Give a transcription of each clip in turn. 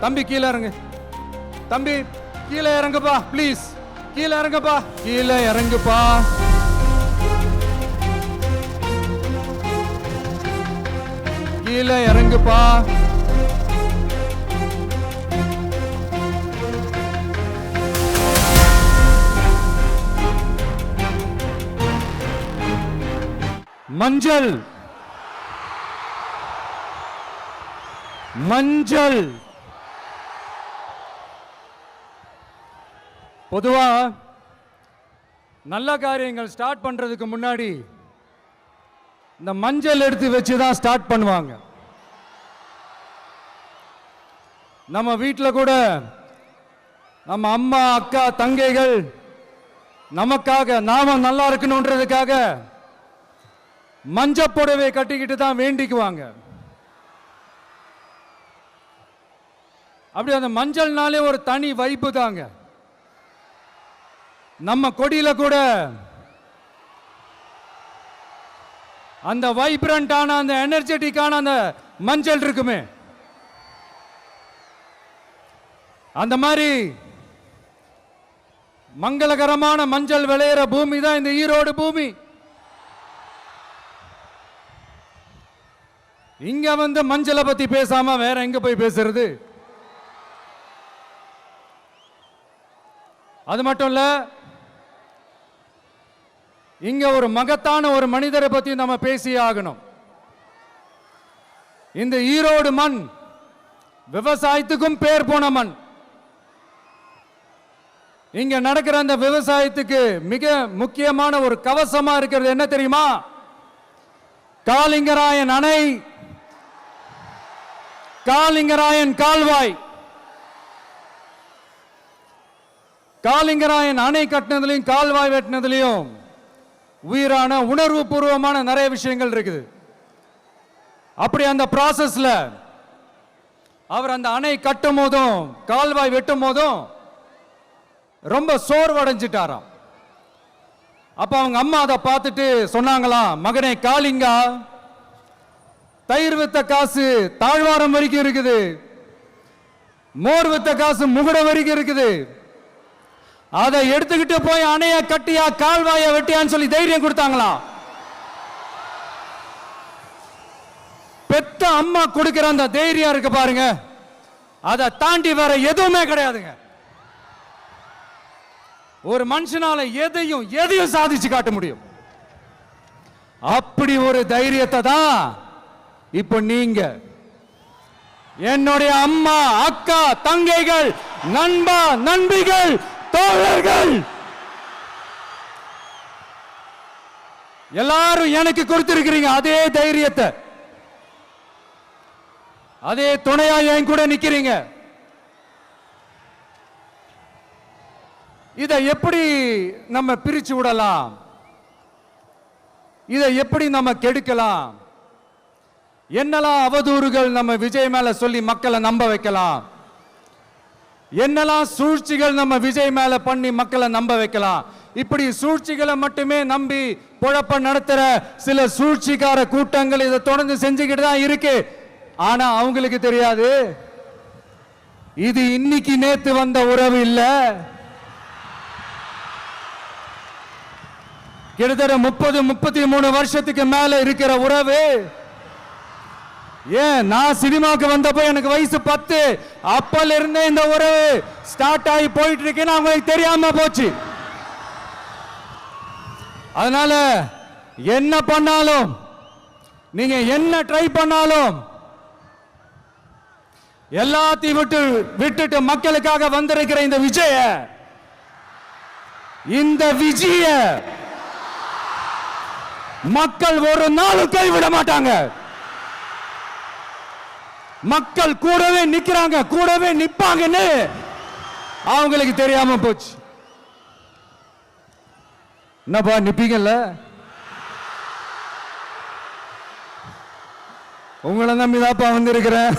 தம்பி கீழே இறங்கு. தம்பி கீழே இறங்குப்பா ப்ளீஸ். கீழே இறங்குப்பா. கீழே இறங்குப்பா. கீழே இறங்குப்பா. மஞ்சள் மஞ்சள். பொதுவா நல்ல காரியங்கள் ஸ்டார்ட் பண்றதுக்கு முன்னாடி இந்த மஞ்சள் எடுத்து வச்சு தான் ஸ்டார்ட் பண்ணுவாங்க. நம்ம வீட்டில் கூட நம்ம அம்மா அக்கா தங்கைகள் நமக்காக நாம நல்லா இருக்கணும்ன்றதுக்காக மஞ்சள் புடவை கட்டிக்கிட்டு தான் வேண்டிக்குவாங்க. அப்படி அந்த மஞ்சள்னாலே ஒரு தனி வைப்பு தாங்க. நம்ம கொடியில கூட அந்த வைப்ரண்டான அந்த எனர்ஜெட்டிக்கான அந்த மஞ்சள் இருக்குமே, அந்த மாதிரி மங்களகரமான மஞ்சள் விளையிற பூமி தான் இந்த ஈரோடு பூமி. இங்க வந்து மஞ்சளை பத்தி பேசாம வேற எங்க போய் பேசுறது? அது மட்டும் இல்ல, இங்க ஒரு மகத்தான ஒரு மனிதரை பத்தி நம்ம பேசியே ஆகணும். இந்த ஈரோடு மண் விவசாயத்துக்கும் பேர் போன மண். இங்க நடக்கிற அந்த விவசாயத்துக்கு மிக முக்கியமான ஒரு கவசமா இருக்கிறது என்ன தெரியுமா? காலிங்கராயன் அணை, காலிங்கராயன் கால்வாய். காலிங்கராயன் அணை கட்டினதுலையும் கால்வாய் வெட்டினதுலையும் உயிரான உணர்வு பூர்வமான நிறைய விஷயங்கள் இருக்குது. அப்படி அந்த ப்ராசஸ்ல அவர் அந்த அணை கட்டும் போதும் கால்வாய் வெட்டும் போதும் ரொம்ப சோர்வடைஞ்சிட்டாராம். அப்ப அவங்க அம்மா அதை பார்த்துட்டு சொன்னாங்களாம், மகனே காளிங்கா, தயிர் வித்த காசு தாழ்வாரம் வரைக்கும் இருக்குது, மோர் வித்த காசு முகுட வரைக்கும் இருக்குது, அதை எடுத்துக்கிட்டு போய் அணைய கட்டியா கால்வாய வெட்டியான்னு சொல்லி தைரியம் கொடுத்தாங்களாம். பெத்த அம்மா கொடுக்கிற அந்த தைரியம் இருக்கு பாருங்க, அதை தாண்டி வேற எதுவுமே கிடையாதுங்க. ஒரு மனுஷனால எதையும் சாதிச்சு காட்ட முடியும். அப்படி ஒரு தைரியத்தை தான் இப்போ நீங்க என்னுடைய அம்மா அக்கா தங்கைகள் நண்பா நண்பிகள் தோழர்கள் எல்லாரும் எனக்கு கொடுத்திருக்கிறீங்க. அதே தைரியத்தை, அதே துணையா என் கூட நிக்கிறீங்க. இதை எப்படி நம்ம பிரிச்சு விடலாம்? இதை எப்படி நம்ம கெடுக்கலாம்? என்னெல்லாம் அவதூறுகள் நம்ம விஜய் மேல சொல்லி மக்களை நம்ப வைக்கலாம்? என்னெல்லாம் சூழ்ச்சிகள் நம்ம விஜய் மேல பண்ணி மக்களை நம்ப வைக்கலாம்? இப்படி சூழ்ச்சிகளை மட்டுமே நம்பி பொழப்ப நடத்துற சில சூழ்ச்சிக்கார கூட்டங்கள் இதை தொடர்ந்து செஞ்சுக்கிட்டு தான் இருக்கு. ஆனா அவங்களுக்கு தெரியாது, இது இன்னைக்கு நேத்து வந்த உறவு இல்ல. கிட்டத்தட்ட 30-33 வருஷத்துக்கு மேல இருக்கிற உறவு. ஏன் நான் சினிமாவுக்கு வந்தப்போ எனக்கு வயசு 10, அப்பல இருந்தே இந்த உறவு ஸ்டார்ட் ஆகி போயிட்டு இருக்குன்னு அவங்களுக்கு தெரியாம போச்சு. அதனால என்ன பண்ணாலும், நீங்க என்ன ட்ரை பண்ணாலும், எல்லாத்தையும் விட்டுட்டு மக்களுக்காக வந்திருக்கிற இந்த விஜய மக்கள் ஒரு நாளும் கைவிட மாட்டாங்க. மக்கள் கூடவே நிக்கிறாங்க, கூடவே நிப்பாங்கன்னு அவங்களுக்கு தெரியாம போச்சு. என்னப்பா நிப்பீங்கல்ல? உங்களை நம்பிதாப்பா வந்திருக்கிறேன்.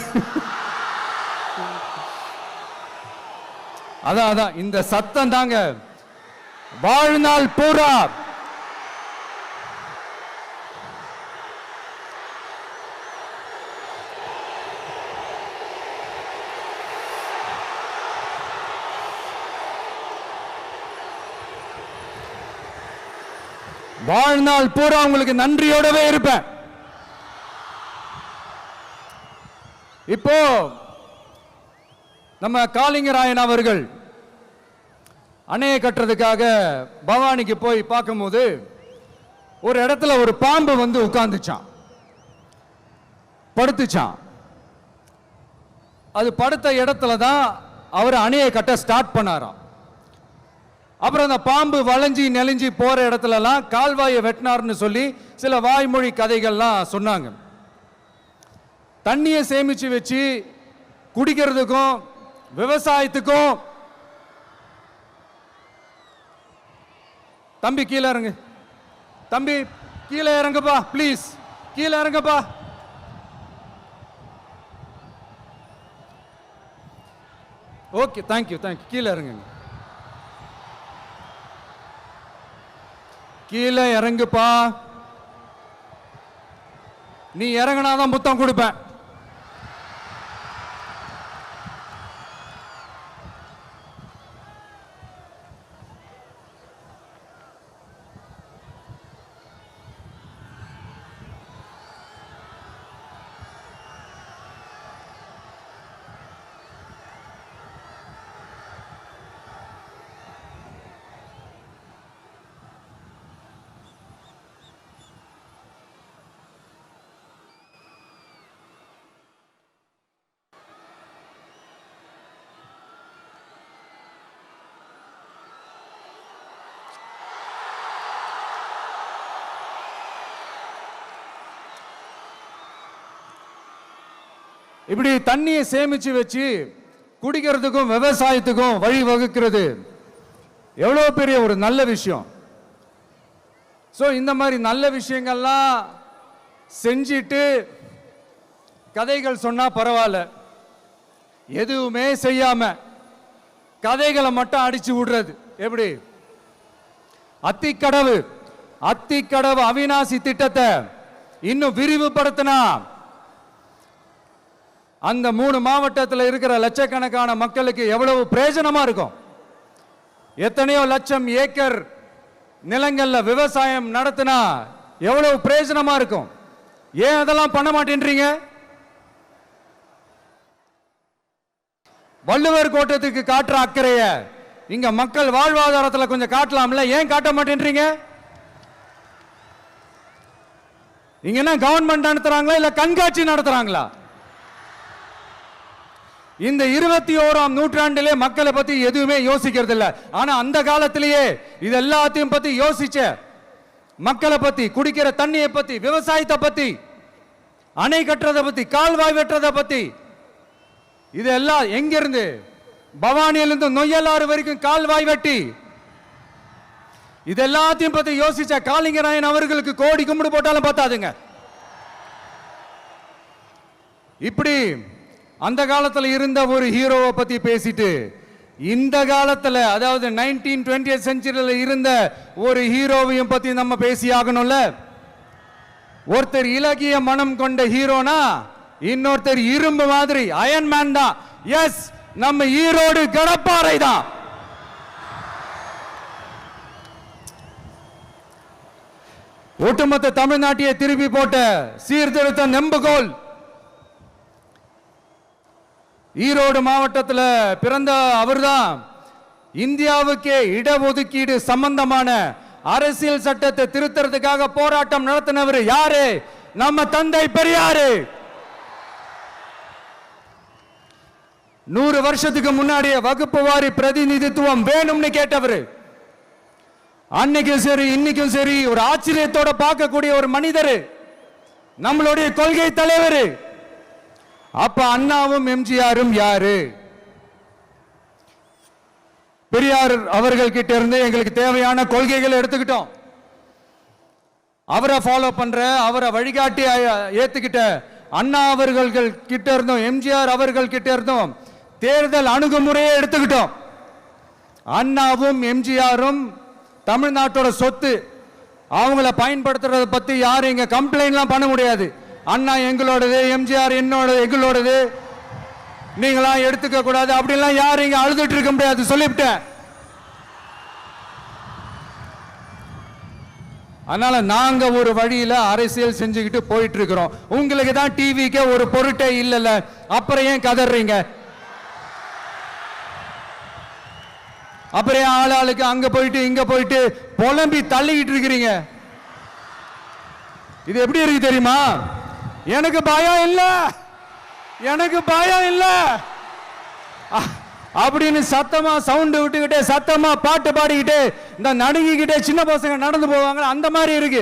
அதான் இந்த சத்தம் தாங்க வாழ்நாள் பூரா வாழ்நாள் பூரா உங்களுக்கு நன்றியோடவே இருப்பேன். இப்போ நம்ம காளிங்கராயன் அவர்கள் அணையை கட்டுறதுக்காக பவானிக்கு போய் பார்க்கும்போது ஒரு இடத்துல ஒரு பாம்பு வந்து உட்கார்ந்துச்சான், படுத்துச்சான். அது படுத்த இடத்துல தான் அவர் அணையை கட்ட ஸ்டார்ட் பண்ணாராம். அப்புறம் அந்த பாம்பு வளைஞ்சி நெளிஞ்சி போற இடத்துலலாம் கால்வாயை வெட்டினார்னு சொல்லி சில வாய்மொழி கதைகள்லாம் சொன்னாங்க. தண்ணியை சேமிச்சு வச்சு குடிக்கிறதுக்கும் விவசாயத்துக்கும். தம்பி கீழே இறங்கு, தம்பி கீழே இறங்குப்பா, ப்ளீஸ் கீழே இறங்குப்பா. Okay, thank you thank you. கீழே இறங்குங்க, கீழே இறங்குப்பா. நீ இறங்கினாதான் புத்தம் கொடுப்பேன். இப்படி தண்ணியை சேமிச்சு வச்சு குடிக்கிறதுக்கும் விவசாயத்துக்கும் வழி வகுக்கிறது எவ்வளவு பெரிய ஒரு நல்ல விஷயம். ஸோ இந்த மாதிரி நல்ல விஷயங்கள்லாம் செஞ்சிட்டு கதைகள் சொன்னா பரவாயில்ல, எதுவுமே செய்யாம கதைகளை மட்டும் அடிச்சு விடுறது எப்படி? அத்திக்கடவு அவிநாசி திட்டத்தை இன்னும் விரிவுபடுத்தினா அந்த 3 மாவட்டத்தில் இருக்கிற லட்சக்கணக்கான மக்களுக்கு எவ்வளவு பிரயோஜனமா இருக்கும். எத்தனையோ லட்சம் ஏக்கர் நிலங்கள்ல விவசாயம் நடத்தினா எவ்வளவு பிரயோஜனமா இருக்கும். ஏன் அதெல்லாம் பண்ண மாட்டேன்றீங்க? வள்ளுவர் கோட்டத்துக்கு காட்டுற அக்கறைய இங்க மக்கள் வாழ்வாதாரத்தில் கொஞ்சம் காட்டலாம்ல, ஏன் காட்ட மாட்டேன்றீங்க? இங்க என்ன கவர்மெண்ட் நடத்துறாங்களா இல்ல கண்காட்சி நடத்துறாங்களா? இந்த 21ஆம் நூற்றாண்டிலே மக்களை பத்தி எதுவுமே யோசிக்கிறது இல்ல. ஆனா அந்த காலத்திலேயே இது எல்லாத்தையும் பத்தி யோசிச்ச, மக்களை பத்தி, குடிக்கிற தண்ணியை பத்தி, விவசாயத்தை பத்தி, அணை கட்டுறதை பத்தி, கால்வாய் வெட்டுறதை பத்தி, இதெல்லாம் எங்கிருந்து? பவானியிலிருந்து நொய்யலாறு வரைக்கும் கால்வாய் வெட்டி இது எல்லாத்தையும் பத்தி யோசிச்ச காளிங்கராயன் அவர்களுக்கு கோடி கும்பிடு போட்டாலும் பார்த்தாதுங்க. இப்படி அந்த காலத்தில் இருந்த ஒரு ஹீரோவை பத்தி பேசிட்டு இந்த காலத்தில், அதாவது 1920th செஞ்சுரியில் இருந்த ஒரு ஹீரோவையும் பத்தி நம்ம பேசி ஆகணும்ல. ஒருத்தர் இலகிய மனம் கொண்ட ஹீரோனா இன்னொருத்தர் இரும்பு மாதிரி அயன்மேன் தான். எஸ், நம்ம ஈரோடு கடப்பாறை தான். ஒட்டுமொத்த தமிழ்நாட்டையே திருப்பி போட்ட சீர்திருத்த நெம்புகோல். ஈரோடு மாவட்டத்தில் பிறந்த அவர்தான் இந்தியாவுக்கே இடஒதுக்கீடு சம்பந்தமான அரசியல் சட்டத்தை திருத்தறதுக்காக போராட்டம் நடத்தினவர் யாரு? நம்ம தந்தை பெரியாரு. 100 வருஷத்துக்கு முன்னாடியே வகுப்பு வாரி பிரதிநிதித்துவம் வேணும்னு கேட்டவர். அன்னைக்கும் சரி இன்னைக்கும் சரி ஒரு ஆச்சரியத்தோட பார்க்கக்கூடிய ஒரு மனிதர், நம்மளுடைய கொள்கை தலைவர். அப்ப அண்ணாவும் எம்ஜிஆரும் யாரு? பெரியார் அவர்கள் கிட்ட இருந்து எங்களுக்கு தேவையான கொள்கைகளை எடுத்துக்கிட்டோம். அவரை ஃபாலோ பண்ற, அவரை வழிகாட்டி ஏத்துக்கிட்ட அண்ணா அவர்கள் கிட்ட இருந்தோம், எம்ஜிஆர் அவர்கள் கிட்ட இருந்தோம் தேர்தல் அணுகுமுறையை எடுத்துக்கிட்டோம். அண்ணாவும் எம்ஜிஆரும் தமிழ்நாட்டோட சொத்து. அவங்கள பயன்படுத்துறத பத்தி யாரும் இங்க கம்ப்ளைண்ட்லாம் பண்ண முடியாது. அண்ணா எங்களோடது, எம்ஜிஆர் எங்களோடது, நீங்களா எடுத்துக்க கூடாது அப்படிலாம் யாரும் இங்க அழுதுட்டு இருக்க முடியாது, சொல்லிவிட்டேன். அதனால நாங்க ஒரு வழியில அரசியல் செஞ்சுக்கிட்டு போயிட்டு இருக்கிறோம். உங்களுக்கு தான் டிவிக்கு ஒரு பொருட்டே இல்லைல்ல, அப்புறம் ஏன் கதறீங்க? அப்புறம் ஆளாளுக்கு அங்க போயிட்டு இங்க போயிட்டு புலம்பி தள்ளிக்கிட்டு இருக்கிறீங்க. இது எப்படி இருக்கு தெரியுமா? எனக்கு பயம் இல்ல, எனக்கு பயம் இல்ல அப்படின்னு சத்தமா சவுண்ட் விட்டுக்கிட்டே சத்தமா பாட்டு பாடிக்கிட்டு இந்த நடுங்கிக்கிட்டே சின்ன பசங்க நடந்து போவாங்க, அந்த மாதிரி இருக்கு.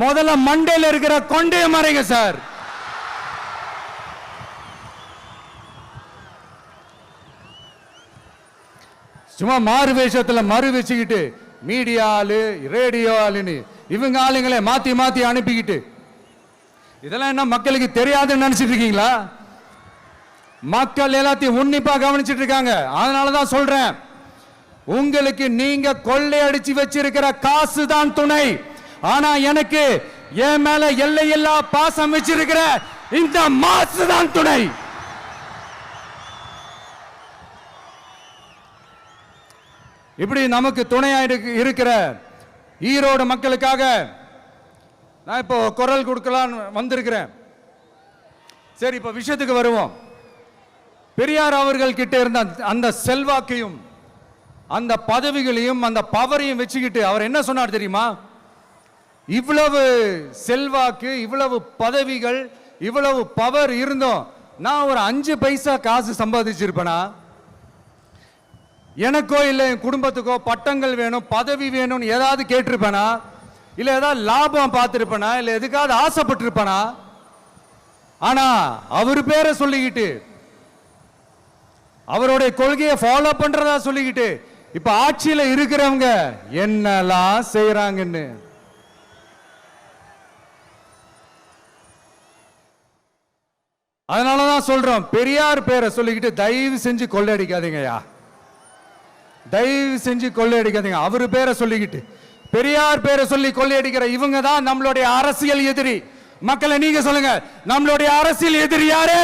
முதல்ல மண்டையில இருக்கிற கொண்டே மறைங்க சார். சும்மா மாறு வேஷத்துல மறு வச்சுக்கிட்டு மீடியா ஆளு ரேடியோ ஆளுன்னு இவங்க ஆளுங்களே மாத்தி மாத்தி அனுப்பிக்கிட்டு இதெல்லாம் என்ன மக்களுக்கு தெரியாதுன்னு நினைச்சிட்டு இருக்கீங்களா? மக்கள் எல்லாத்தையும் உன்னிப்பா கவனிச்சிட்டு இருக்காங்க. அதனாலதான் சொல்றேன், உங்களுக்கு நீங்க கொள்ளையடிச்சு வச்சிருக்கிற காசு தான் துணை, ஆனா எனக்கு என் மேல எல்லையில்லா பாசம் வச்சிருக்கிற இந்த மாசு தான் துணை. இப்படி நமக்கு துணையா இருக்கிற ஈரோடு மக்களுக்காக நான் இப்போ குரல் கொடுக்கலான்னு வந்திருக்கிறேன். சரி, இப்ப விஷயத்துக்கு வருவோம். பெரியார் அவர்கள் கிட்ட இருந்த அந்த செல்வாக்கையும் அந்த பதவிகளையும் அந்த பவரையும் வச்சுக்கிட்டு அவர் என்ன சொன்னார் தெரியுமா? இவ்வளவு செல்வாக்கு, இவ்வளவு பதவிகள், இவ்வளவு பவர் இருந்தோம் நான் ஒரு 5 பைசா காசு சம்பாதிச்சிருப்பேனா? எனக்கோ இல்லை என் குடும்பத்துக்கோ பட்டங்கள் வேணும், பதவி வேணும்னு ஏதாவது கேட்டிருப்பேனா? இல்லை ஏதாவது லாபம் பார்த்திருப்பேனா? இல்லை எதுக்காவது ஆசைப்பட்டிருப்பேனா? ஆனா அவர் பேரை சொல்லிக்கிட்டு அவருடைய கொள்கையை ஃபாலோ பண்றதா சொல்லிக்கிட்டு இப்ப ஆட்சியில இருக்கிறவங்க என்னெல்லாம் செய்யறாங்கன்னு அதனாலதான் சொல்றோம், பெரியார் பேரை சொல்லிக்கிட்டு தயவு செஞ்சு கொள்ளையடிக்காதீங்கயா, தயவு செஞ்சு கொள்ளையடிக்காதீங்க. அவரு பேரை சொல்லிக்கிட்டு பெரியார் பேரை சொல்லி கொள்ளையடிக்கிற இவங்க தான் நம்மளுடைய அரசியல் எதிரி. மக்களை நீங்க சொல்லுங்க, நம்மளுடைய அரசியல் எதிரி யாரு?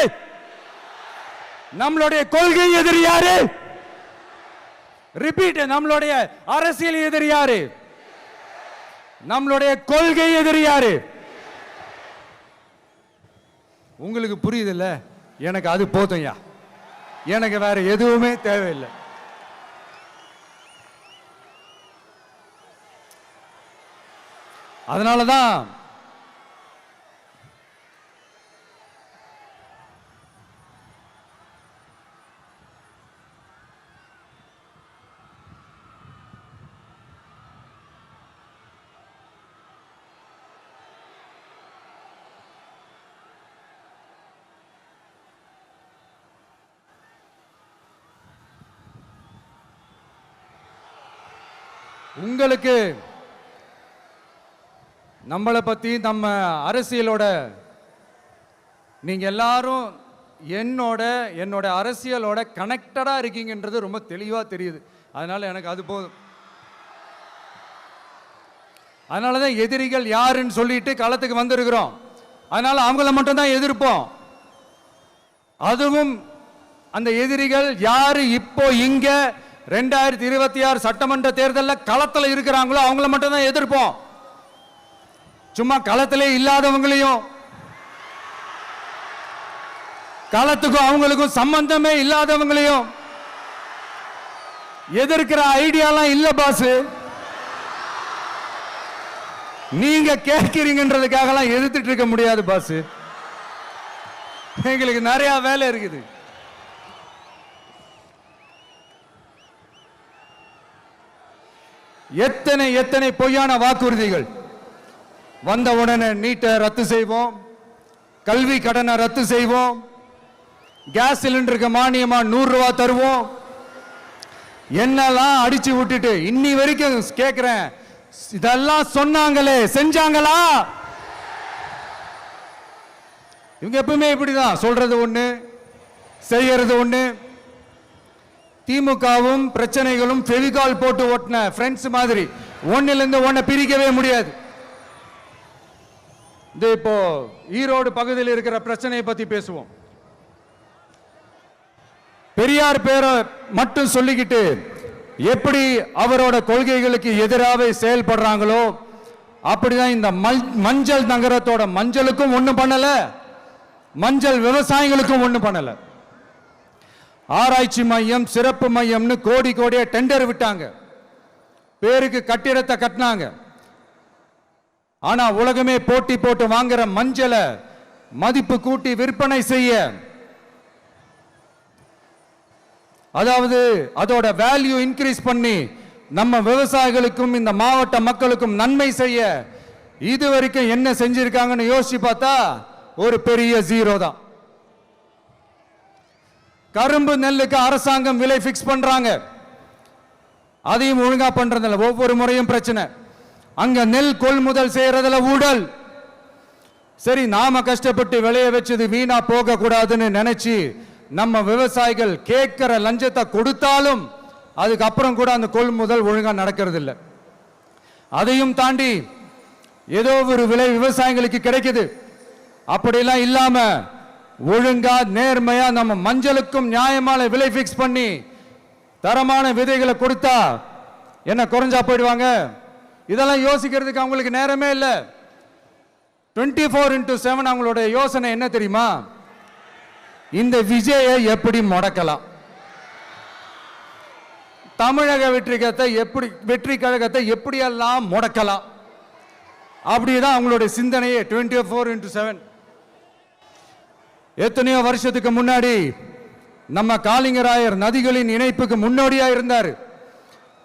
நம்மளுடைய கொள்கை எதிரி யாரு? ரிப்பீட், நம்மளுடைய அரசியல் எதிரி யாரு? நம்மளுடைய கொள்கை எதிரி யாரு? உங்களுக்கு புரியுதுல்ல? எனக்கு அது போதும்யா, எனக்கு வேற எதுவுமே தேவையில்லை. அதனாலதான் உங்களுக்கு நம்மளை பத்தி நம்ம அரசியலோட நீங்க எல்லாரும் என்னோட அரசியலோட கனெக்டடா இருக்கீங்கன்றது ரொம்ப தெளிவா தெரியுது. அதனால எனக்கு அது போதும். அதனாலதான் எதிரிகள் யாருன்னு சொல்லிட்டு களத்துக்கு வந்திருக்கிறோம். அதனால அவங்கள மட்டும் தான் எதிர்ப்போம். அதுவும் அந்த எதிரிகள் யாரு இப்போ இங்க 2026 சட்டமன்ற தேர்தலில் களத்தில் இருக்கிறாங்களோ அவங்கள மட்டும் தான் எதிர்ப்போம். சும்மா களத்திலே இல்லாதவங்களையும், களத்துக்கும் அவங்களுக்கும் சம்பந்தமே இல்லாதவங்களையும் எதிர்க்கிற ஐடியாலாம் இல்ல பாஸ். நீங்க கேட்கிறீங்கன்றதுக்காக எதிர்த்துட்டு இருக்க முடியாது பாஸ். எங்களுக்கு நிறைய வேலை இருக்குது. எத்தனை எத்தனை பொய்யான வாக்குறுதிகள். வந்த உடனே நீட்டை ரத்து செய்வோம், கல்வி கடனை ரத்து செய்வோம், கேஸ் சிலிண்டருக்கு மானியமா 100 ரூபாய் தருவோம், என்னெல்லாம் அடிச்சு விட்டுட்டு இன்னி வரைக்கும் கேட்கிறேன், இதெல்லாம் சொன்னாங்களே செஞ்சாங்களா? இவங்க எப்பவுமே இப்படிதான், சொல்றது ஒண்ணு செய்யறது ஒண்ணு. திமுகவும் பிரச்சனைகளும் ஃபெவிகால் போட்டு ஓட்டின ஃப்ரெண்ட்ஸ் மாதிரி ஒன்னிலிருந்து ஒன்னை பிரிக்கவே முடியாது. இப்போ ஈரோடு பகுதியில் இருக்கிற பிரச்சனையை பத்தி பேசுவோம். பெரியார் பேரை மட்டும் சொல்லிக்கிட்டு எப்படி அவரோட கொள்கைகளுக்கு எதிராக செயல்படுறாங்களோ அப்படிதான் இந்த மஞ்சள் நகரத்தோட மஞ்சளுக்கும் ஒண்ணும் பண்ணல, மஞ்சள் விவசாயிகளுக்கும் ஒண்ணும் பண்ணல. ஆராய்ச்சி மையம், சிறப்பு மையம்னு கோடி கோடியா டெண்டர் விட்டாங்க, பேருக்கு கட்டிடத்தை கட்டினாங்க. ஆனா உலகமே போட்டி போட்டு வாங்குற மஞ்சளை மதிப்பு கூட்டி விற்பனை செய்ய, அதாவது அதோட வேல்யூ இன்க்ரீஸ் பண்ணி நம்ம விவசாயிகளுக்கும் இந்த மாவட்ட மக்களுக்கும் நன்மை செய்ய இதுவரைக்கும் என்ன செஞ்சிருக்காங்கன்னு யோசிச்சு பார்த்தா ஒரு பெரிய ஜீரோ தான். கரும்பு நெல்லுக்கு அரசாங்கம் விலை பிக்ஸ் பண்றாங்க, அதையும் ஒழுங்கா பண்றதில்ல, ஒவ்வொரு முறையும் பிரச்சனை. அங்க நெல் கொள்முதல் செய்யறதுல ஊழல். சரி, நாம கஷ்டப்பட்டு விளைய வச்சது வீணா போக கூடாதுன்னு நினைச்சு நம்ம விவசாயிகள் கேட்கிற லஞ்சத்தை கொடுத்தாலும் அதுக்கப்புறம் கூட அந்த கொள்முதல் ஒழுங்கா நடக்கிறது இல்லை. அதையும் தாண்டி ஏதோ ஒரு விலை விவசாயிகளுக்கு கிடைக்குது. அப்படிலாம் இல்லாம ஒழுங்கா நேர்மையா நம்ம மஞ்சளுக்கும் நியாயமான விலை பிக்ஸ் பண்ணி தரமான விதைகளை கொடுத்தா என்ன குறைஞ்சா போயிடுவாங்க? இதெல்லாம் யோசிக்கிறதுக்கு அவங்களுக்கு நேரமே இல்லை. 24x7 அவங்களோட யோசனை என்ன தெரியுமா? இந்த விஜயை எப்படி முடக்கலாம், தமிழக வெற்றி கழகத்தை எப்படியெல்லாம் முடக்கலாம், அப்படிதான் அவங்களுடைய சிந்தனையே 24x7. எத்தனையோ வருஷத்துக்கு முன்னாடி நம்ம காளிங்கராயர் நதிகளின் இணைப்புக்கு முன்னோடியா இருந்தார்.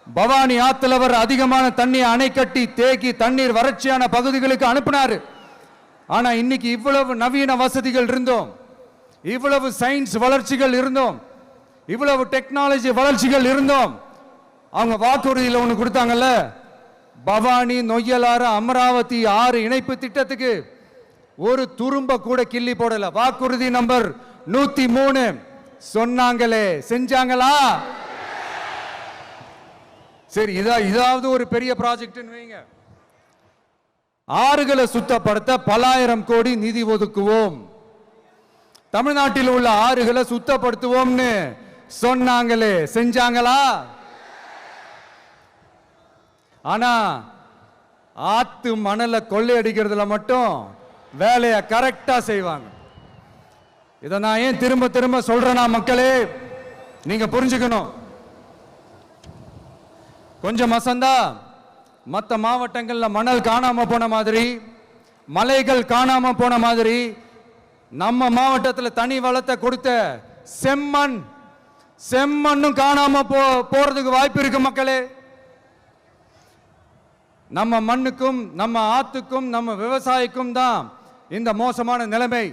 பவானி ஆத்தலவர் அதிகமான தண்ணி அணை கட்டி தேக்கி தண்ணீர் வறட்சியான பகுதிகளுக்கு அனுப்பினார். ஆனா இன்னைக்கு இவ்வளவு நவீன வசதிகள் இருந்தோம், இவ்வளவு சயின்ஸ் வளர்ச்சிகள் இருந்தோம், இவ்வளவு டெக்னாலஜி வளர்ச்சிகள் இருந்தோம், அவங்க வாக்குறுதியில் ஒன்று கொடுத்தாங்கல்ல, பவானி நொய்யலாறு அமராவதி 6 இணைப்பு திட்டத்துக்கு ஒரு துரும்ப கூட கிள்ளி போடல. வாக்குறுதி நம்பர் 103 சொன்னாங்களே, செஞ்சாங்களா? சரி, இதாவது ஒரு பெரிய ப்ராஜெக்ட் வைங்க. ஆறுகளை சுத்தப்படுத்த பல ஆயிரம் கோடி நிதி ஒதுக்குவோம், தமிழ்நாட்டில் உள்ள ஆறுகளை சுத்தப்படுத்துவோம்னு சொன்னாங்களே, செஞ்சாங்களா? ஆனா ஆத்து மணலை கொள்ளையடிக்கிறதுல மட்டும் வேலையை கரெக்டா செய்வாங்க. இதை நான் ஏன் திரும்ப திரும்ப சொல்றேன்னா, மக்களே நீங்க புரிஞ்சுக்கணும். கொஞ்சம் மசந்தா மற்ற மாவட்டங்கள்ல மணல் காணாம போன மாதிரி, மலைகள் காணாம போன மாதிரி, நம்ம மாவட்டத்தில் தனி வளத்தை கொடுத்த செம்மண்ணும் காணாம போறதுக்கு வாய்ப்பு இருக்கு மக்களே. நம்ம மண்ணுக்கும் நம்ம ஆத்துக்கும் நம்ம விவசாயிக்கும் தான் இந்த மோசமான நிலைமை.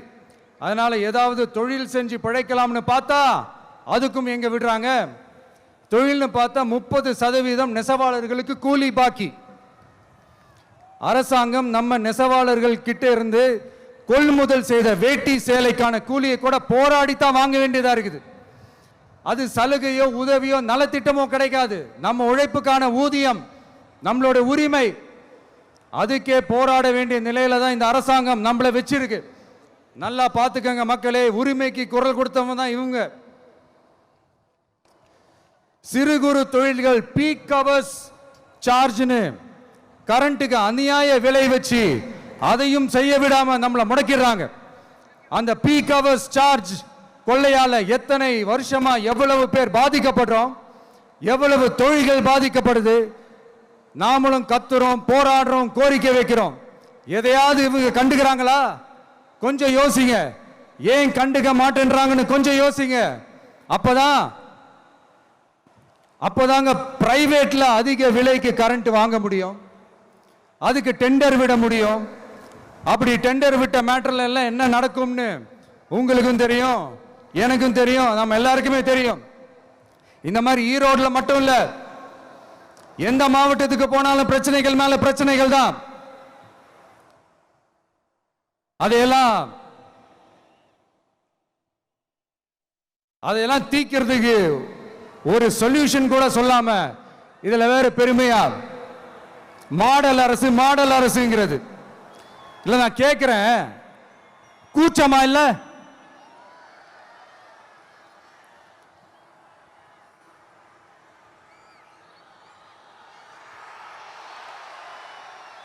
அதனால ஏதாவது தொழில் செஞ்சு பிழைக்கலாம்னு பார்த்தா அதுக்கும் எங்க விடுறாங்க? தொழில்னு பார்த்தா 30% நெசவாளர்களுக்கு கூலி பாக்கி. அரசாங்கம் நம்ம நெசவாளர்கள் கிட்ட இருந்து கொள்முதல் செய்த வேட்டி சேலைக்கான கூலியை கூட போராடித்தான் வாங்க வேண்டியதா இருக்குது. அது சலுகையோ உதவியோ நலத்திட்டமோ கிடைக்காது. நம்ம உழைப்புக்கான ஊதியம், நம்மளோட உரிமை, அதுக்கே போராட வேண்டிய நிலையில தான் இந்த அரசாங்கம் நம்மளை வச்சிருக்கு. நல்லா பார்த்துக்கங்க மக்களே, உரிமைக்கு குரல் கொடுத்தவங்க தான் இவங்க. சிறு குறு தொழில்கள் பீக் ஹவர்ஸ் சார்ஜ்னு கரண்ட்டுக்கு அநியாய விலை வச்சு அதையும் செய்ய விடாம நம்மளை முடக்கிடுறாங்க. அந்த பீக் ஹவர்ஸ் சார்ஜ் கொள்ளையால எத்தனை வருஷமா எவ்வளவு பேர் பாதிக்கப்படுறோம், எவ்வளவு தொழில்கள் பாதிக்கப்படுது. நாமளும் கத்துறோம், போராடுறோம், கோரிக்கை வைக்கிறோம். எதையாவது இவங்க கண்டுக்கிறாங்களா? கொஞ்சம் யோசிங்க. ஏன் கண்டுக்க மாட்டேன்றாங்கன்னு கொஞ்சம் யோசிங்க. அப்பதாங்க பிரைவேட்ல அதிக விலைக்கு கரண்ட் வாங்க முடியும், அதுக்கு டெண்டர் விட முடியும். அப்படி டெண்டர் விட்ட மேட்டர்ல எல்லாம் என்ன நடக்கும்னு உங்களுக்கும் தெரியும், எனக்கும் தெரியும், நம்ம எல்லாருக்குமே தெரியும். இந்த மாதிரி ஈரோடுல மட்டும் இல்ல, எந்த மாவட்டத்துக்கு போனாலும் பிரச்சனைகள் மேல பிரச்சனைகள் தான். அதையெல்லாம் தீக்கிறதுக்கு ஒரு சொல்யூஷன் கூட சொல்லாம இதுல வேற பெருமையா மாடல் அரசுங்கிறது இல்ல. நான் கேட்கிறேன், கூச்சமா இல்ல?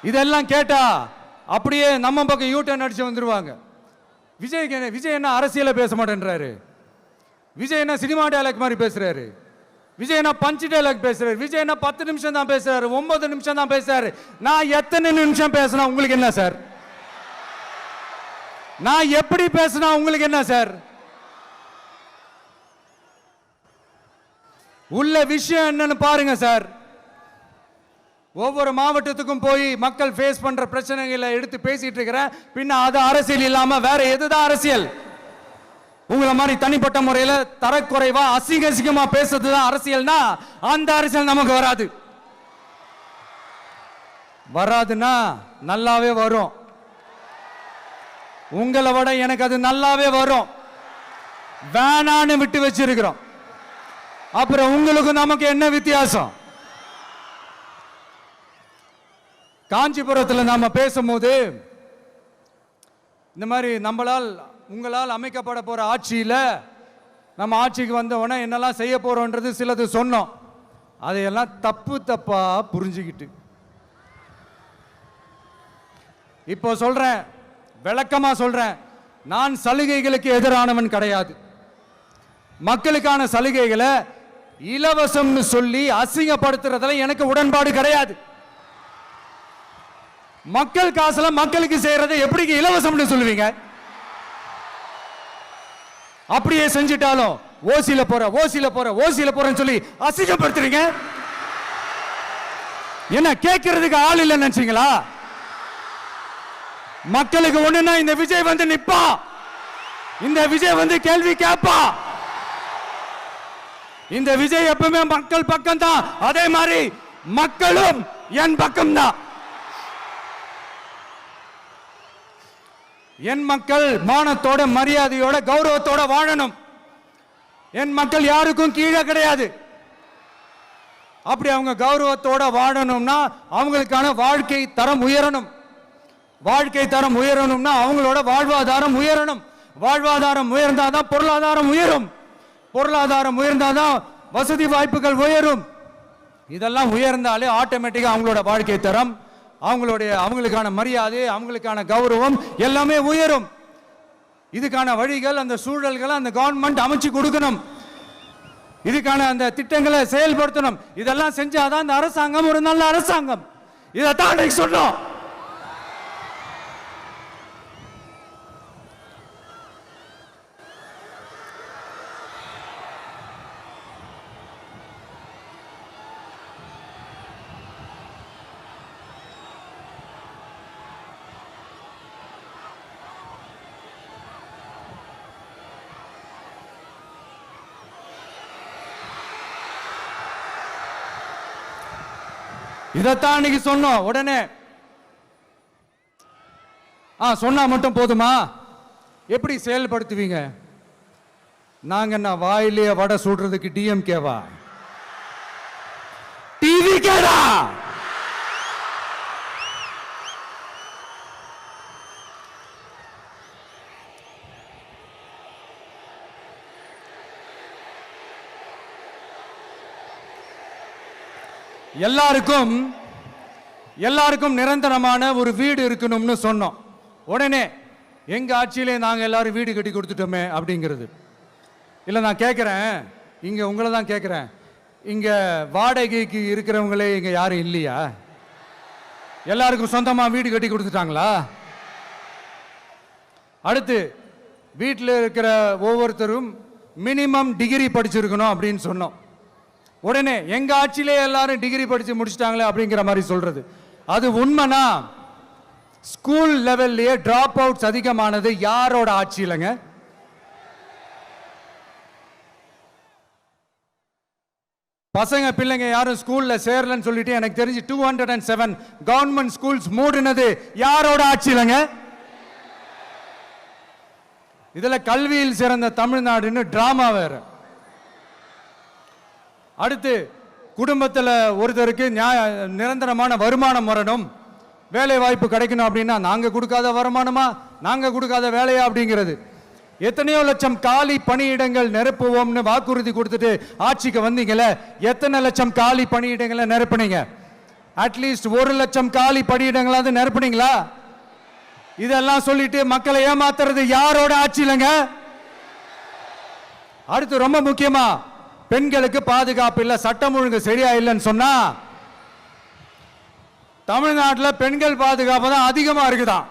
இதெல்லாம் கேட்டா அப்படியே நம்ம பக்கம் யூட்டர்ன் அடிச்சு வந்துருவாங்க. விஜய் என்ன அரசியல பேச மாட்டேன்றாரு, விஜய் என்ன சினிமா டயலாக் மாதிரி பேசுறாரு, விஜய் என்ன பஞ்ச் டயலாக் பேசுறாரு, விஜய் என்ன 10 நிமிஷம் தான் பேசுறாரு, 9 நிமிஷம் தான் பேசுறாரு. நான் எத்தனை நிமிஷம் பேசினா உங்களுக்கு என்ன சார்? நான் எப்படி பேசினா உங்களுக்கு என்ன சார்? உள்ள விஷயம் என்னன்னு பாருங்க சார். ஒவ்வொரு மாவட்டத்துக்கும் போய் மக்கள் ஃபேஸ் பண்ற பிரச்சனைகளை எடுத்து பேசிட்டு இருக்கிறேன். பின்ன அது அரசியல் இல்லாம வேற எதுதான் அரசியல்? உங்களை மாதிரி தனிப்பட்ட முறையில் தரக்குறைவா அசிங்கமா பேசுறதுதான் அரசியல்னா அந்த அரசியல் நமக்கு வராது. வராதுன்னா நல்லாவே வரும். உங்களை விட எனக்கு அது நல்லாவே வரும். வேணான்னு விட்டு வச்சிருக்கிறோம். அப்புறம் உங்களுக்கு நமக்கு என்ன வித்தியாசம்? காஞ்சிபுரத்தில் நாம பேசும்போது இந்த மாதிரி உங்களால் அமைக்கப்பட போற ஆட்சியில நம்ம ஆட்சிக்கு வந்த உடனே என்னெல்லாம் செய்ய போறோம்ன்றது சிலது சொன்னோம். அதையெல்லாம் தப்பா புரிஞ்சுக்கிட்டு இப்போ சொல்றேன், விளக்கமா சொல்றேன். நான் சலுகைகளுக்கு எதிரானவன் கிடையாது. மக்களுக்கான சலுகைகளை இலவசம்னு சொல்லி அசிங்கப்படுத்துறதுல எனக்கு உடன்பாடு கிடையாது. மக்கள் காசுல மக்களுக்கு செய்யறதை எப்படி இலவசம்னு சொல்லுவீங்க? அப்படியே செஞ்சிட்டாலும் ஓசில போறேன்னு சொல்லி அசிங்கப்படுத்துறீங்க. என்ன கேட்கறதுக்கு ஆள் இல்லைன்னு நினைச்சீங்களா? மக்களுக்கு ஒண்ணுன்னா இந்த விஜய் வந்து நிப்பா, இந்த விஜய் வந்து கேள்வி கேட்பா. இந்த விஜய் எப்பவுமே மக்கள் பக்கம் தான், அதே மாதிரி மக்களும் என் பக்கம் தான். என் மக்கள் மானத்தோட மரியாதையோட கௌரவத்தோட வாழணும். என் மக்கள் யாருக்கும் கீழே கிடையாது. அப்படி அவங்க கௌரவத்தோட வாழணும்னா அவங்களுக்கான வாழ்க்கை தரம் உயரணும். வாழ்க்கை தரம் உயரணும்னா அவங்களோட வாழ்வாதாரம் உயரணும். வாழ்வாதாரம் உயர்ந்தாதான் பொருளாதாரம் உயரும். பொருளாதாரம் உயர்ந்தாதான் வசதி வாய்ப்புகள் உயரும். இதெல்லாம் உயர்ந்தாலே ஆட்டோமேட்டிக்கா அவங்களோட வாழ்க்கை தரம், அவங்களுக்கான மரியாதை, அவங்களுக்கான கௌரவம் எல்லாமே உயரும். இதுக்கான வழிகள், அந்த சூழல்களை அந்த கவர்மெண்ட் அமைச்சு கொடுக்கணும். இதுக்கான அந்த திட்டங்களை செயல்படுத்தணும். இதெல்லாம் செஞ்சாதான் அந்த அரசாங்கம் ஒரு நல்ல அரசாங்கம். இதைத்தான் சொன்னோம். இதைத்தான் இன்னைக்கு சொன்னோம். உடனே சொன்னா மட்டும் போதுமா? எப்படி செயல்படுத்துவீங்க? நாங்க என்ன வாயிலேயே வடை சுடுறதுக்கு டிஎம்கேவா? டிவி கேடா? எல்லாருக்கும் நிரந்தரமான ஒரு வீடு இருக்கணும்னு சொன்னோம். உடனே எங்க ஆட்சியிலே நாங்க எல்லாரும் வீடு கட்டி கொடுத்துட்டோமே அப்படிங்கிறது இல்ல. நான் கேட்கிறேன், இங்க உங்களை தான் கேட்கிறேன், இங்க வாடகைக்கு இருக்கிறவங்களே இங்க யாரும் இல்லையா? எல்லாருக்கும் சொந்தமா வீடு கட்டி கொடுத்துட்டாங்களா? அடுத்து வீட்டில் இருக்கிற ஒவ்வொருத்தரும் மினிமம் டிகிரி படிச்சிருக்கணும் அப்படின்னு சொன்னோம். உடனே எங்க ஆட்சியிலே எல்லாரும் டிகிரி படிச்சு முடிச்சிட்டாங்களே அப்படிங்கிற மாதிரி சொல்றது அது உண்மைனா? ஸ்கூல் லெவல்லையே டிராப் அவுட்ஸ் அதிகமானது யாரோட ஆட்சியிலங்க? பசங்க பிள்ளைங்க யாரும் ஸ்கூல்ல சேரலன்னு சொல்லிட்டு எனக்கு தெரிஞ்சு 207 கவர்மெண்ட் ஸ்கூல்ஸ் மூடினது யாரோட ஆட்சியிலங்க? இதுல கல்வியில் சிறந்த தமிழ்நாடுன்னு டிராமா வேற. அடுத்து குடும்பத்தில் ஒருத்தருக்கு நிரந்தரமான வருமானம் வரணும், வேலை வாய்ப்பு கிடைக்கணும் அப்படின்னா நாங்க கொடுக்காத வருமானமா, நாங்க கொடுக்காத வேலையா அப்படிங்கிறது. எத்தனையோ லட்சம் காலி பணியிடங்கள் நிரப்புவோம்னு வாக்குறுதி கொடுத்துட்டு ஆட்சிக்கு வந்தீங்கல்ல, எத்தனை லட்சம் காலி பணியிடங்களை நிரப்புனீங்க? அட்லீஸ்ட் 1,00,000 காலி பணியிடங்களாவது நிரப்புனீங்களா? இதெல்லாம் சொல்லிட்டு மக்களை ஏமாத்துறது யாரோட ஆட்சி இல்லைங்க? அடுத்து ரொம்ப முக்கியமா, பெண்களுக்கு பாதுகாப்பு இல்ல, சட்டம் ஒழுங்கு சரியா இல்லைன்னு சொன்னா தமிழ்நாட்டில் பெண்கள் பாதுகாப்பு தான் அதிகமா இருக்குதான்.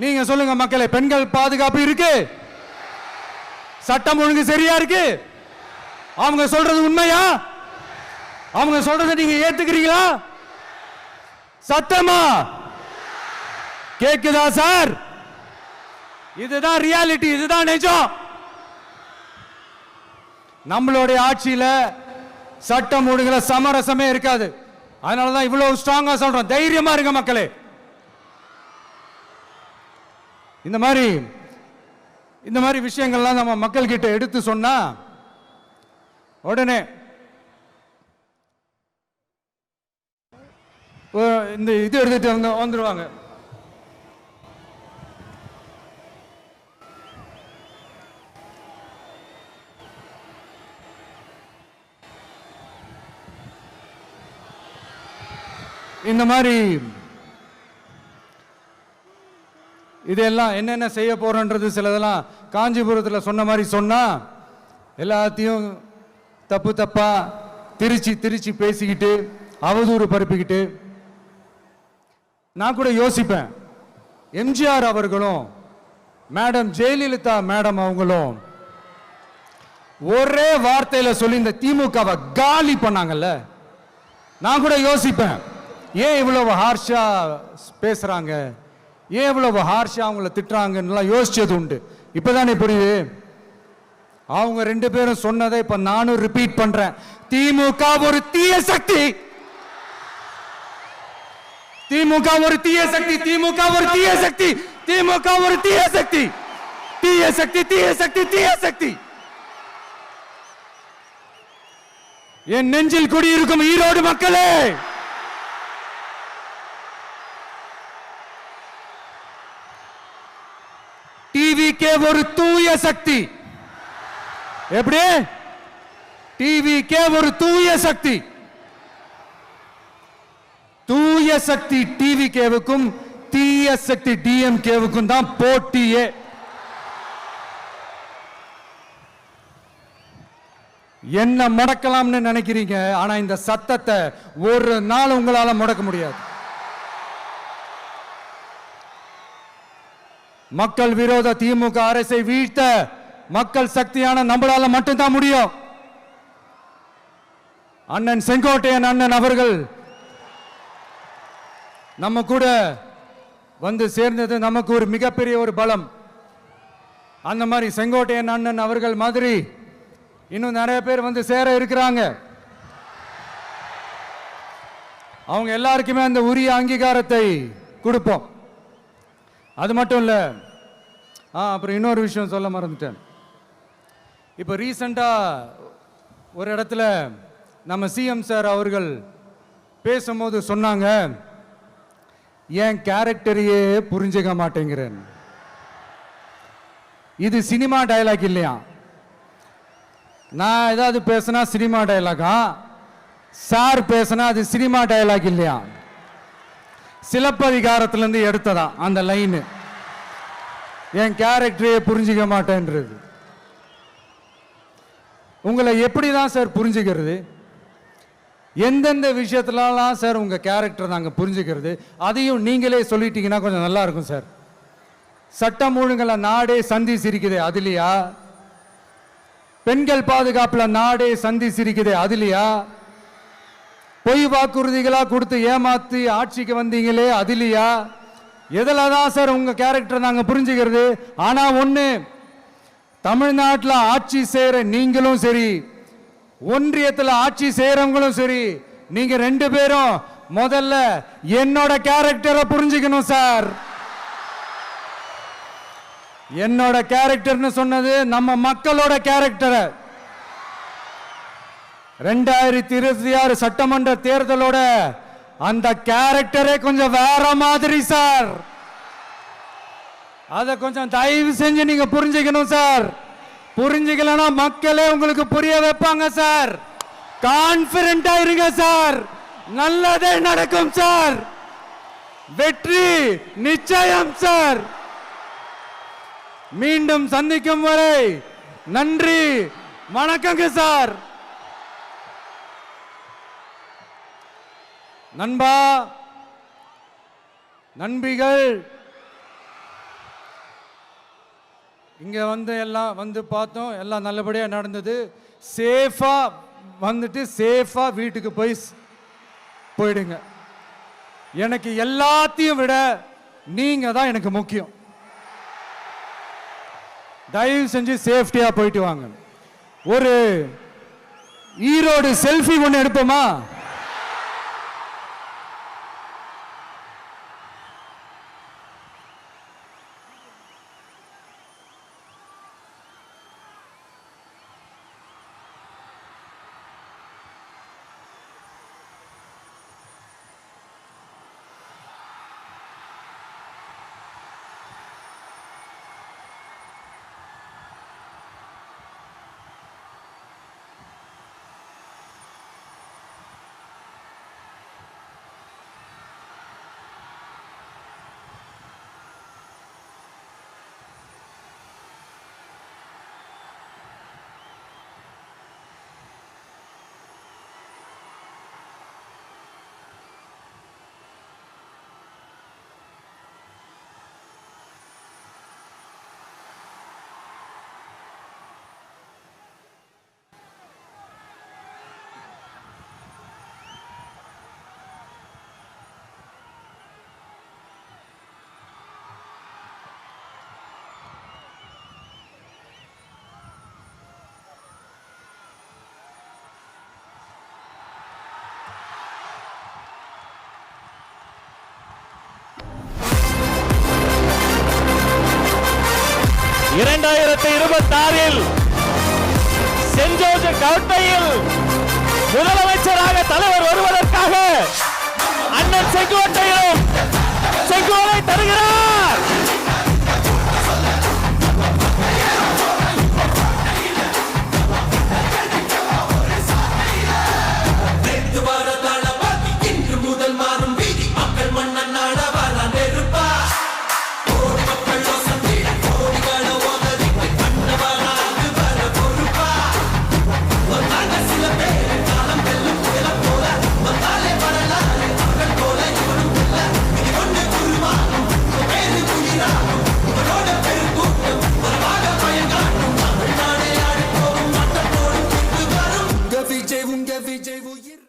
நீங்க சொல்லுங்க மக்களே, பெண்கள் பாதுகாப்பு இருக்கு? சட்டம் ஒழுங்கு சரியா இருக்கு? அவங்க சொல்றது உண்மையா? அவங்க சொல்றதை நீங்க ஏத்துக்கிறீங்களா? சத்தமா கேக்குதா சார்? இதுதான் ரியாலிட்டி, இதுதான் நிஜம். நம்மளுடைய ஆட்சியில சட்டம் ஒழுங்குல சமரசமே இருக்காது. அதனாலதான் இவ்வளவு ஸ்ட்ராங்கா சொல்றோம், தைரியமா இருங்க மக்களே. இந்த மாதிரி விஷயங்கள்லாம் நம்ம மக்கள் கிட்ட எடுத்து சொன்னா உடனே இந்த இது எடுத்துட்டு வந்துருவாங்க. இந்த மாதிரி இதெல்லாம் என்னென்ன செய்ய போறோன்றது சிலதெல்லாம் காஞ்சிபுரத்தில் சொன்ன மாதிரி சொன்னா எல்லாத்தையும் தப்பா திருச்சி பேசிக்கிட்டு அவதூறு பரப்பிக்கிட்டு. நான் கூட யோசிப்பேன், எம்ஜிஆர் அவர்களும் மேடம் ஜெயலலிதா மேடம் அவங்களும் ஒரே வார்த்தையில சொல்லி இந்த திமுகவை காலி பண்ணாங்கல்ல. நான் கூட யோசிப்பேன், ஏன் இவ்வளவு ஹார்ஷா பேசுறாங்க, ஏன் இவ்வளவு ஹார்ஷா அவங்கள திட்டுறாங்கன்னு யோசிச்சது உண்டு. இப்பதானே புரியுது. அவங்க 2 பேரும் சொன்னதை இப்ப நானும் ரிப்பீட் பண்றேன். திமுக ஒரு தீய சக்தி, திமுக ஒரு தீய சக்தி, திமுக ஒரு தீய சக்தி, திமுக ஒரு தீய சக்தி, தீய சக்தி, தீய சக்தி, தீய சக்தி. என் நெஞ்சில் குடியிருக்கும் ஈரோடு மக்களே, டிவிகே ஒரு தூய சக்தி. எப்படி? டிவிகே ஒரு தூய சக்தி. தூய சக்தி டிவிகேவுக்கும் தீய சக்தி டிஎம்கேவுக்கும் தான் போட்டியே. என்ன முடக்கலாம்னு நினைக்கிறீங்க, ஆனா இந்த சத்தத்தை ஒரு நாள் உங்களால முடக்க முடியாது. மக்கள் விரோத திமுக அரசை வீழ்த்த மக்கள் சக்தியான நம்மளால மட்டும்தான் முடியும். அண்ணன் செங்கோட்டையன் அண்ணன் அவர்கள் நம்ம கூட வந்து சேர்ந்தது நமக்கு ஒரு மிகப்பெரிய ஒரு பலம். அந்த மாதிரி செங்கோட்டையன் அண்ணன் அவர்கள் மாதிரி இன்னும் நிறைய பேர் வந்து சேர இருக்கிறாங்க. அவங்க எல்லாருக்குமே அந்த உரிய அங்கீகாரத்தை கொடுப்போம். அது மட்டும் இல்ல, அப்புறம் இன்னொரு விஷயம் சொல்ல மறந்துட்டேன். இப்போ ரீசண்டா ஒரு இடத்துல நம்ம சிஎம் சார் அவர்கள் பேசும்போது சொன்னாங்க, என் கேரக்டரையே புரிஞ்சுக்க மாட்டேங்கிறேன். இது சினிமா டயலாக் இல்லையா? நான் ஏதாவது பேசினா சினிமா டயலாகா? சார் பேசினா அது சினிமா டயலாக் இல்லையா? சிலப்பதிகாரத்திலிருந்து எடுத்ததா அந்த லைன். என் கேரக்டரையே புரிஞ்சுக்க மாட்டேன்றது. உங்களை எப்படிதான் சார் புரிஞ்சுக்கிறது? எந்தெந்த விஷயத்துலலாம் சார் உங்க கேரக்டர் நாங்க புரிஞ்சுக்கிறது? அதையும் நீங்களே சொல்லிட்டீங்கன்னா கொஞ்சம் நல்லா இருக்கும் சார். சட்டம் ஒழுங்குல நாடே சந்தி சிரிக்குதே அதுலையா? பெண்கள் பாதுகாப்புல நாடே சந்தி சிரிக்குதே அதுலையா? பொய் வாக்குறுதிகளா கொடுத்து ஏமாத்தி ஆட்சிக்கு வந்தீங்களே அதுலையா? எதில் தான் சார் உங்க கேரக்டர் நாங்க புரிஞ்சுக்கிறது? ஆனா ஒண்ணு, தமிழ்நாட்டில் ஆட்சி செய்யற நீங்களும் சரி, ஒன்றியத்தில் ஆட்சி செய்யறவங்களும் சரி, நீங்க 2 பேரும் முதல்ல என்னோட கேரக்டரை புரிஞ்சுக்கணும் சார். என்னோட கேரக்டர்னு சொன்னது நம்ம மக்களோட கேரக்டர். 2026 சட்டமன்ற தேர்தலோட அந்த கேரக்டரே கொஞ்சம் வேற மாதிரி சார். அதை கொஞ்சம் தயவு செஞ்சு நீங்க புரிஞ்சுக்கணும் சார். புரிஞ்சுக்கலன்னா மக்களே உங்களுக்கு புரிய வைப்பாங்க சார். கான்பிடண்டா இருங்க சார், நல்லதே நடக்கும் சார், வெற்றி நிச்சயம் சார். மீண்டும் சந்திக்கும் வரை நன்றி, வணக்கங்க சார். நண்பா, நண்பிகள், இங்க எல்லாம் பார்த்தோம், எல்லாம் நல்லபடியா நடந்தது. சேஃபா வந்துட்டு சேஃபா வீட்டுக்கு போயிடுங்க. எனக்கு எல்லாத்தையும் விட நீங்க தான் எனக்கு முக்கியம். தயவு செஞ்சு சேஃப்டியா போயிட்டு வாங்க. ஒரு ஈரோடு செல்ஃபி ஒன்று எடுப்போமா? சென்ட் ஜோர்ஜ் கோட்டையில் முதலமைச்சராக தலைவர் வருவதற்காக அண்ணன் செங்கோட்டையிலும் செங்கோலை தருகிறார். உங்க விஜய் உயிர்